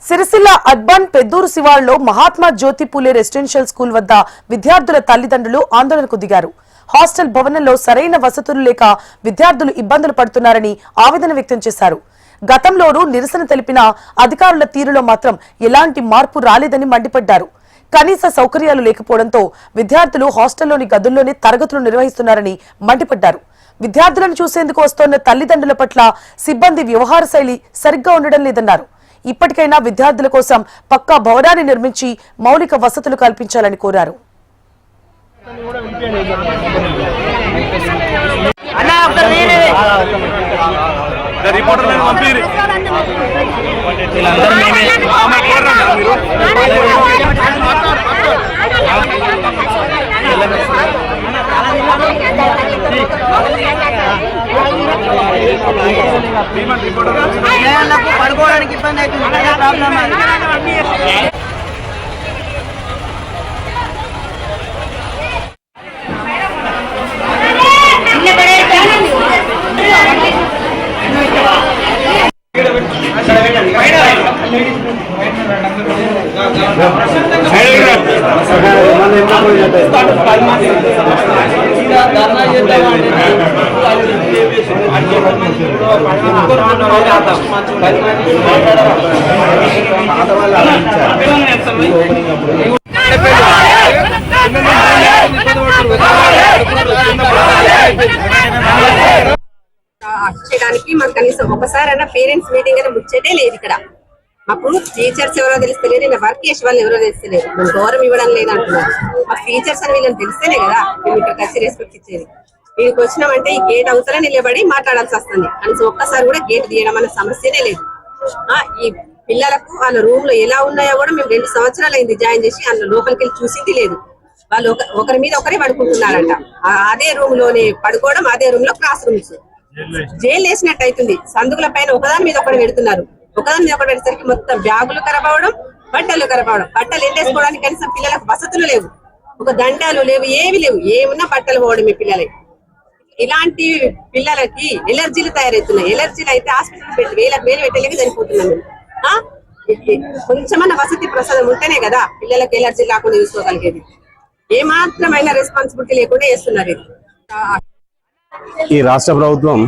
Sircilla urban Peddur శివార్లో Mahatma జ్యోతి పూలే residential school వద్ద విద్యార్థుల తల్లిదండ్రులు ఆందోళనకు దిగారు. హాస్టల్ భవనంలో సరైన వసతులు లేక విద్యార్థులు ఇబ్బందులు పడుతున్నారని ఆవేదన వ్యక్తం చేశారు. గతంలోనూ నిరసన తెలిపిన అధికారుల తీరులో మాత్రం ఎలాంటి మార్పు రాలేదని మండిపడ్డారు. కనీస సౌకర్యాలు లేకపోవడంతో విద్యార్థులు హాస్టల్లోని గదుల్లోనే తరగతులు నిర్వహిస్తున్నారని మండిపడ్డారు. విద్యార్థులను చూసేందుకు వస్తోన్న తల్లిదండ్రుల పట్ల సిబ్బంది వ్యవహార శైలి సరిగ్గా ఉండడం లేదన్నారు. ఇప్పటికైనా విద్యార్థుల కోసం పక్కా భవనాన్ని నిర్మించి మౌలిక వసతులు కల్పించాలని కోరారు. పడుకోవడానికి ఇబ్బంది అవుతుంది. చేయడానికి మాకు కనీసం ఒకసారైనా పేరెంట్స్ మీటింగ్ అయినా ముచ్చటే లేదు. ఇక్కడ మాకు టీచర్స్ ఎవరో తెలుస్తలేరు, ఇలా వర్క్ చేసే వాళ్ళు ఎవరో తెలుస్తలేరు. మేము గౌరవం ఇవ్వడం లేదంటున్నారు. మా టీచర్స్ అని వీళ్ళని తెలిస్తేనే కదా మేము ఇక్కడికి వచ్చి రెస్పెక్ట్ ఇచ్చేది. వీడికి వచ్చినామంటే ఈ గేట్ అవతల నిలబడి మాట్లాడాల్సి వస్తుంది. కనీసం ఒక్కసారి కూడా గేట్ తీయడం అనే సమస్యనే లేదు. ఈ పిల్లలకు వాళ్ళ రూమ్ లో ఎలా ఉన్నాయో కూడా మేము 2 సంవత్సరాలు అయింది జాయిన్ చేసి అందులో లోపలికి వెళ్ళి చూసింది లేదు. వాళ్ళు ఒకరి మీద ఒకరే పడుకుంటున్నారంట. అదే రూమ్ లోనే పడుకోవడం, అదే రూమ్ లో క్లాస్ రూమ్స్. జైలు వేసినట్టు అవుతుంది. సందుకుల పైన ఒకదాని మీద ఒకటి పెడుతున్నారు. ఒకదాని మీద ఒకటి పెడేసరికి మొత్తం బ్యాగులు ఖరాబ్ అవడం, బట్టలు ఖరాబ్ అవడం. బట్టలు ఎండేసుకోవడానికి కనీసం పిల్లలకు వసతులు లేవు, ఒక దండాలు లేవు, ఏవి లేవు. ఏమున్నా బట్టలు పోవడం మీ పిల్లలకి. ఇలాంటి పిల్లలకి ఎలర్జీలు తయారవుతున్నాయి. ఎలర్జీలు అయితే హాస్పిటల్ పెట్టి వేలు పెట్టలేక చనిపోతున్నాం. కొంచెమన్నా వసతి ప్రసాదం ఉంటేనే కదా పిల్లలకు ఎలర్జీ లేకుండా చూసుకోగలిగేది. ఏమాత్రమైన రెస్పాన్సిబిలిటీ లేకుండా చేస్తున్నారు. ఈ రాష్ట్ర ప్రభుత్వం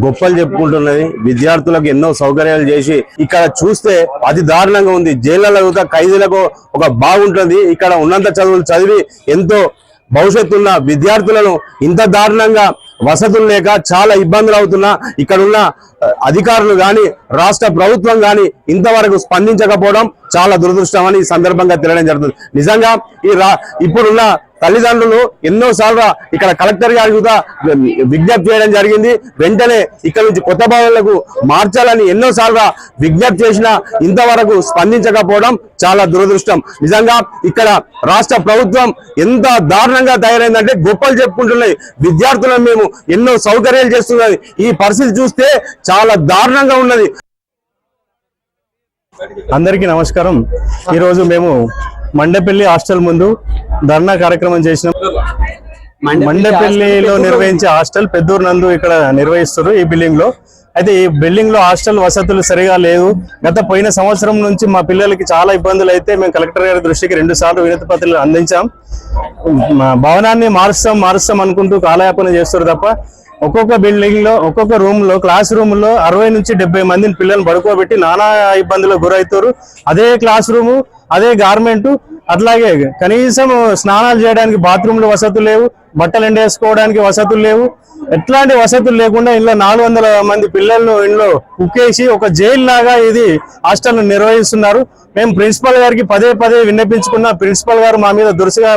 గొప్పలు చెప్పుకుంటున్నది. విద్యార్థులకు ఎన్నో సౌకర్యాలు చేసి ఇక్కడ చూస్తే అతి దారుణంగా ఉంది. జైళ్లలో ఖైదీలకు ఒక బాగుంటుంది. ఇక్కడ ఉన్నంత చదువులు చదివి ఎంతో భవిష్యత్తు ఉన్న విద్యార్థులను ఇంత దారుణంగా వసతులు లేక చాలా ఇబ్బందులు అవుతున్నా ఇక్కడున్న అధికారులు గాని రాష్ట్ర ప్రభుత్వం గాని ఇంతవరకు స్పందించకపోవడం చాలా దురదృష్టం అని ఈ సందర్భంగా తెలియడం జరుగుతుంది. నిజంగా ఇప్పుడున్న తల్లిదండ్రులు ఎన్నోసార్లు ఇక్కడ కలెక్టర్ గారికి కూడా విజ్ఞప్తి చేయడం జరిగింది. వెంటనే ఇక్కడ నుంచి కొత్త భవనాలకు మార్చాలని ఎన్నోసార్లు విజ్ఞప్తి చేసినా ఇంతవరకు స్పందించకపోవడం చాలా దురదృష్టం. నిజంగా ఇక్కడ రాష్ట్ర ప్రభుత్వం ఎంత దారుణంగా తయారైందంటే గొప్పలు చెప్పుకుంటున్నాయి. విద్యార్థులను మేము ఎన్నో సౌకర్యాలు చేస్తున్నది. ఈ పరిస్థితి చూస్తే చాలా దారుణంగా ఉన్నది. అందరికీ నమస్కారం. ఈరోజు మేము మండపల్లి హాస్టల్ ముందు ధర్నా కార్యక్రమం చేసినాం. మండపల్లిలో నిర్వహించే హాస్టల్ పెద్దూరు నందు ఇక్కడ నిర్వహిస్తారు ఈ బిల్డింగ్ లో. అయితే ఈ బిల్డింగ్ లో హాస్టల్ వసతులు సరిగా లేవు. పోయిన సంవత్సరం నుంచి మా పిల్లలకి చాలా ఇబ్బందులు అయితే మేము కలెక్టర్ గారి దృష్టికి 2 సార్లు వినతి పత్రాలు అందించాం. భవనాన్ని మారుస్తాం అనుకుంటూ కాలయాపన చేస్తారు తప్ప ఒక్కొక్క బిల్డింగ్ లో ఒక్కొక్క రూమ్ లో క్లాస్ రూమ్ లో 60 నుంచి 70 మందిని పిల్లల్ని పడుకోబెట్టి నానా ఇబ్బందులకు గురవుతారు. అదే క్లాస్ రూము, అదే గార్మెంట్, అట్లాగే కనీసం స్నానాలు చేయడానికి బాత్రూమ్లు వసతులు లేవు, బట్టలు ఎండేసుకోవడానికి వసతులు లేవు. ఎట్లాంటి వసతులు లేకుండా ఇంట్లో 400 మంది పిల్లలను ఇంట్లో కుక్కేసి ఒక జైలు లాగా ఇది హాస్టల్ నిర్వహిస్తున్నారు. మేము ప్రిన్సిపల్ గారికి పదే విన్నపించుకున్న ప్రిన్సిపల్ గారు మా మీద దురుసుగా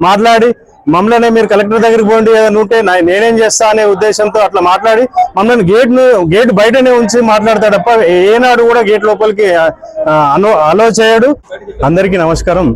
మాట్లాడి మమ్మల్ని మీరు కలెక్టర్ దగ్గరికి పోండి ఏదైనా ఉంటే నేనేం చేస్తా అనే ఉద్దేశంతో అట్లా మాట్లాడి మమ్మల్ని గేట్ బయటనే ఉంచి మాట్లాడతాడు తప్ప ఏనాడు కూడా గేట్ లోపలికి అలో చేయడు. అందరికీ నమస్కారం.